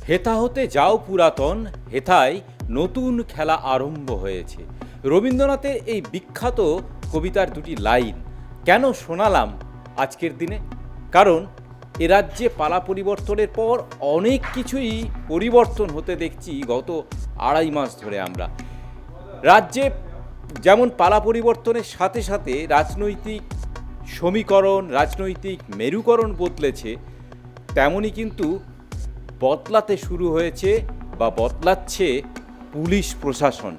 হেথা হতে যাও পুরাতন, হেথায় নতুন খেলা আরম্ভ হয়েছে। রবীন্দ্রনাথের এই বিখ্যাত কবিতার দুটি লাইন কেন শোনালাম আজকের দিনে? কারণ এ রাজ্যে পালা পরিবর্তনের পর অনেক কিছুই পরিবর্তন হতে দেখছি গত 2.5 মাস ধরে আমরা। রাজ্যে যেমন পালা পরিবর্তনের সাথে সাথে রাজনৈতিক সমীকরণ, রাজনৈতিক মেরুকরণ বদলেছে, তেমনই কিন্তু বদলাতে শুরু হয়েছে বা বদলাচ্ছে পুলিশ প্রশাসন।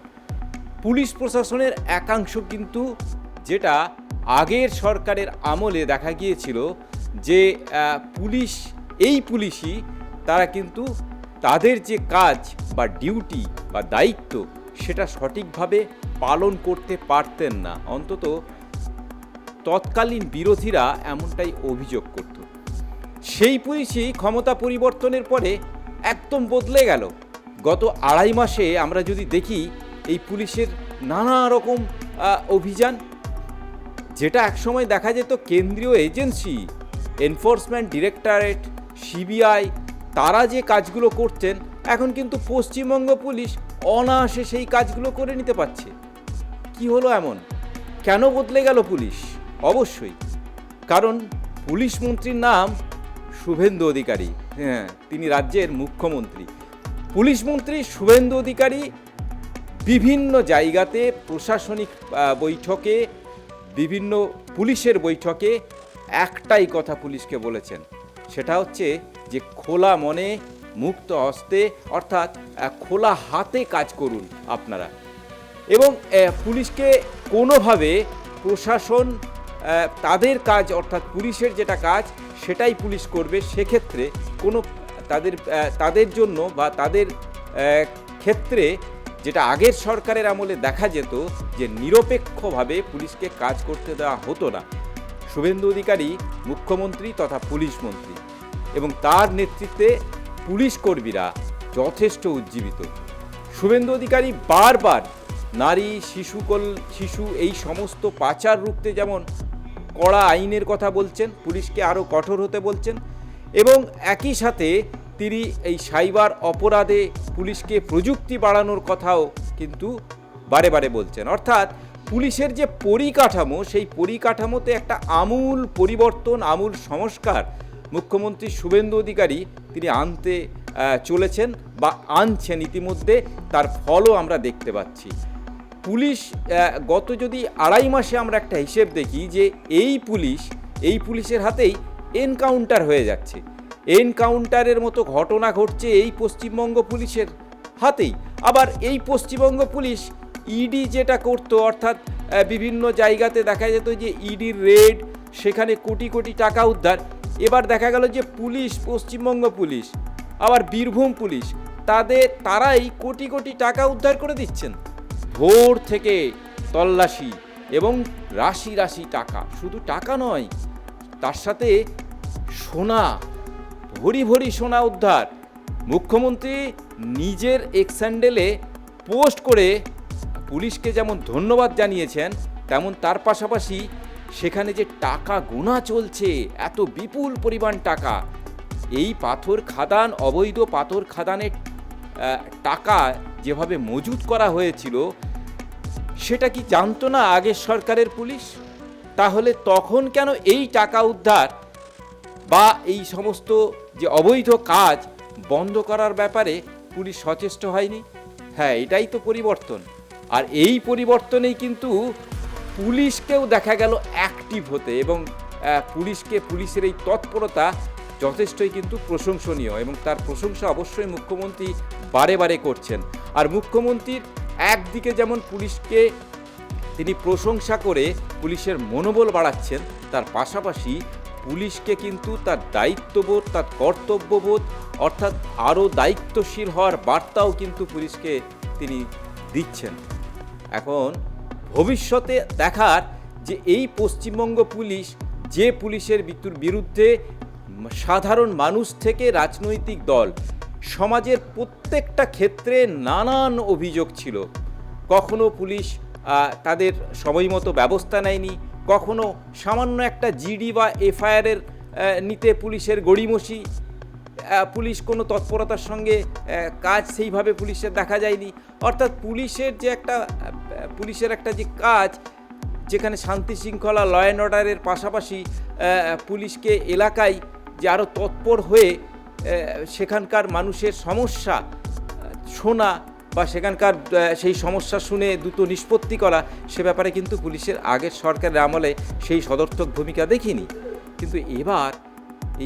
পুলিশ প্রশাসনের একাংশ কিন্তু, যেটা আগের সরকারের আমলে দেখা গিয়েছিল যে এই পুলিশই তারা কিন্তু তাদের যে কাজ বা ডিউটি বা দায়িত্ব সেটা সঠিকভাবে পালন করতে পারতেন না। অন্তত তৎকালীন বিরোধীরা এমনটাই অভিযোগ করত। সেই পুলিশই ক্ষমতা পরিবর্তনের পরে একদম বদলে গেল। গত 2.5 মাসে আমরা যদি দেখি এই পুলিশের নানা রকম অভিযান, যেটা একসময় দেখা যেত কেন্দ্রীয় এজেন্সি এনফোর্সমেন্ট ডিরেক্টরেট, সিবিআই, তারা যে কাজগুলো করতেন, এখন কিন্তু পশ্চিমবঙ্গ পুলিশ অনায়াসে সেই কাজগুলো করে নিতে পারছে। কি হলো এমন? কেন বদলে গেল পুলিশ? অবশ্যই কারণ পুলিশ মন্ত্রীর নাম শুভেন্দু অধিকারী। হ্যাঁ, তিনি রাজ্যের মুখ্যমন্ত্রী। পুলিশ মন্ত্রী শুভেন্দু অধিকারী বিভিন্ন জায়গাতে প্রশাসনিক বৈঠকে, বিভিন্ন পুলিশের বৈঠকে একটাই কথা পুলিশকে বলেছেন, সেটা হচ্ছে যে খোলা মনে, মুক্ত হস্তে, অর্থাৎ খোলা হাতে কাজ করুন আপনারা। এবং পুলিশকে কোনোভাবে প্রশাসন তাদের কাজ, অর্থাৎ পুলিশের যেটা কাজ সেটাই পুলিশ করবে। সেক্ষেত্রে কোনো তাদের জন্য বা তাদের ক্ষেত্রে, যেটা আগের সরকারের আমলে দেখা যেত যে নিরপেক্ষভাবে পুলিশকে কাজ করতে দেওয়া হতো না। শুভেন্দু অধিকারী মুখ্যমন্ত্রী তথা পুলিশ মন্ত্রী, এবং তার নেতৃত্বে পুলিশ কর্মীরা যথেষ্ট উজ্জীবিত। শুভেন্দু অধিকারী বারবার নারী, শিশু এই সমস্ত পাচার রুখতে যেমন কড়া আইনের কথা বলছেন, পুলিশকে আরও কঠোর হতে বলছেন, এবং একই সাথে তিনি এই সাইবার অপরাধে পুলিশকে প্রযুক্তি বাড়ানোর কথাও কিন্তু বারে বারে বলছেন। অর্থাৎ পুলিশের যে পরিকাঠামো, সেই পরিকাঠামোতে একটা আমূল পরিবর্তন, আমূল সংস্কার মুখ্যমন্ত্রী শুভেন্দু অধিকারী তিনি আনতে চলেছেন বা আনছেন ইতিমধ্যে। তার ফলও আমরা দেখতে পাচ্ছি। পুলিশ গত যদি 2.5 মাসে আমরা একটা হিসেব দেখি যে এই পুলিশের হাতেই এনকাউন্টার হয়ে যাচ্ছে। এনকাউন্টারের মতো ঘটনা ঘটছে এই পশ্চিমবঙ্গ পুলিশের হাতেই। আবার এই পশ্চিমবঙ্গ পুলিশ ইডি যেটা করতো, অর্থাৎ বিভিন্ন জায়গাতে দেখা যেত যে ইডির রেড, সেখানে কোটি কোটি টাকা উদ্ধার। এবার দেখা গেল যে পশ্চিমবঙ্গ পুলিশ, আবার বীরভূম পুলিশ, তারাই কোটি কোটি টাকা উদ্ধার করে দিচ্ছেন। ভোর থেকে তল্লাশি এবং রাশি রাশি টাকা, শুধু টাকা নয়, তার সাথে সোনা, ভরি ভরি সোনা উদ্ধার। মুখ্যমন্ত্রী নিজের এক্স হ্যান্ডেলে পোস্ট করে পুলিশকে যেমন ধন্যবাদ জানিয়েছেন, তেমন তার পাশাপাশি সেখানে যে টাকা গোনা চলছে, এত বিপুল পরিমাণ টাকা, এই পাথর খাদান, অবৈধ পাথর খাদানের টাকা যেভাবে মজুত করা হয়েছিল, সেটা কি জানতো না আগের সরকারের পুলিশ? তাহলে তখন কেন এই টাকা উদ্ধার বা এই সমস্ত যে অবৈধ কাজ বন্ধ করার ব্যাপারে পুলিশ সচেষ্ট হয়নি? হ্যাঁ, এটাই তো পরিবর্তন। আর এই পরিবর্তনেই কিন্তু পুলিশকেও দেখা গেল অ্যাক্টিভ হতে, এবং পুলিশের এই তৎপরতা যথেষ্টই কিন্তু প্রশংসনীয়, এবং তার প্রশংসা অবশ্যই মুখ্যমন্ত্রী বারে বারে করছেন। আর মুখ্যমন্ত্রীর একদিকে যেমন পুলিশকে তিনি প্রশংসা করে পুলিশের মনোবল বাড়াচ্ছেন, তার পাশাপাশি পুলিশকে কিন্তু তার দায়িত্ববোধ, তার কর্তব্যবোধ, অর্থাৎ আরও দায়িত্বশীল হওয়ার বার্তাও কিন্তু পুলিশকে তিনি দিচ্ছেন। এখন ভবিষ্যতে দেখার যে এই পশ্চিমবঙ্গ পুলিশ, যে পুলিশের বিরুদ্ধে সাধারণ মানুষ থেকে রাজনৈতিক দল, সমাজের প্রত্যেকটা ক্ষেত্রে নানান অভিযোগ ছিল। কখনো পুলিশ তাদের সময়মতো ব্যবস্থা নেয়নি, কখনো সামান্য একটা জিডি বা এফআইআরের নিতে পুলিশের গড়িমসি, পুলিশ কোনো তৎপরতার সঙ্গে কাজ সেইভাবে পুলিশের দেখা যায়নি। অর্থাৎ পুলিশের একটা যে কাজ, যেখানে শান্তি শৃঙ্খলা ল অ্যান্ড অর্ডারের পাশাপাশি পুলিশকে এলাকায় যে আরও তৎপর হয়ে সেখানকার মানুষের সমস্যা শোনা বা সেখানকার সেই সমস্যা শুনে দ্রুত নিষ্পত্তি করা, সে ব্যাপারে কিন্তু পুলিশের আগের সরকারের আমলে সেই সদর্থক ভূমিকা দেখিনি। কিন্তু এবার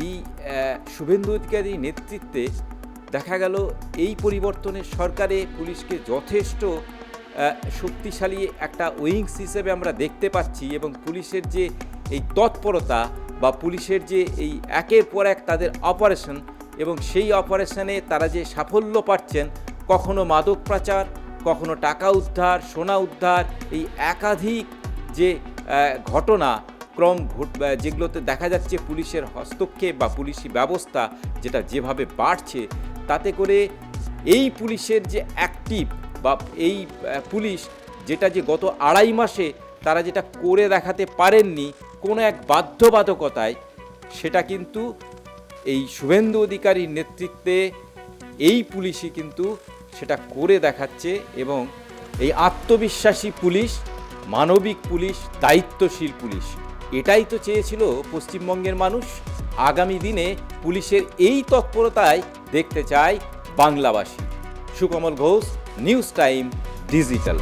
এই শুভেন্দু অধিকারীর নেতৃত্বে দেখা গেল এই পরিবর্তনের সরকারে পুলিশকে যথেষ্ট শক্তিশালী একটা উইংস হিসেবে আমরা দেখতে পাচ্ছি, এবং পুলিশের যে এই তৎপরতা বা পুলিশের যে এই একের পর এক তাদের অপারেশন, এবং সেই অপারেশনে তারা যে সাফল্য পাচ্ছেন, কখনো মাদক পাচার, কখনো টাকা উদ্ধার, সোনা উদ্ধার, এই একাধিক যে ঘটনা যেগুলোতে দেখা যাচ্ছে পুলিশের হস্তক্ষেপ বা পুলিশি ব্যবস্থা যেভাবে বাড়ছে, তাতে করে এই পুলিশের যে অ্যাক্টিভ বা এই পুলিশ যে গত 2.5 মাসে তারা যেটা করে দেখাতে পারেননি কোনো এক বাধ্যবাধকতায়, সেটা কিন্তু এই শুভেন্দু অধিকারীর নেতৃত্বে এই পুলিশই কিন্তু সেটা করে দেখাচ্ছে। এবং এই আত্মবিশ্বাসী পুলিশ, মানবিক পুলিশ, দায়িত্বশীল পুলিশ, এটাই তো চেয়েছিল পশ্চিমবঙ্গের মানুষ। আগামী দিনে পুলিশের এই তৎপরতায় দেখতে চায় বাংলাবাসী। Sukamal Ghosh, news time digital.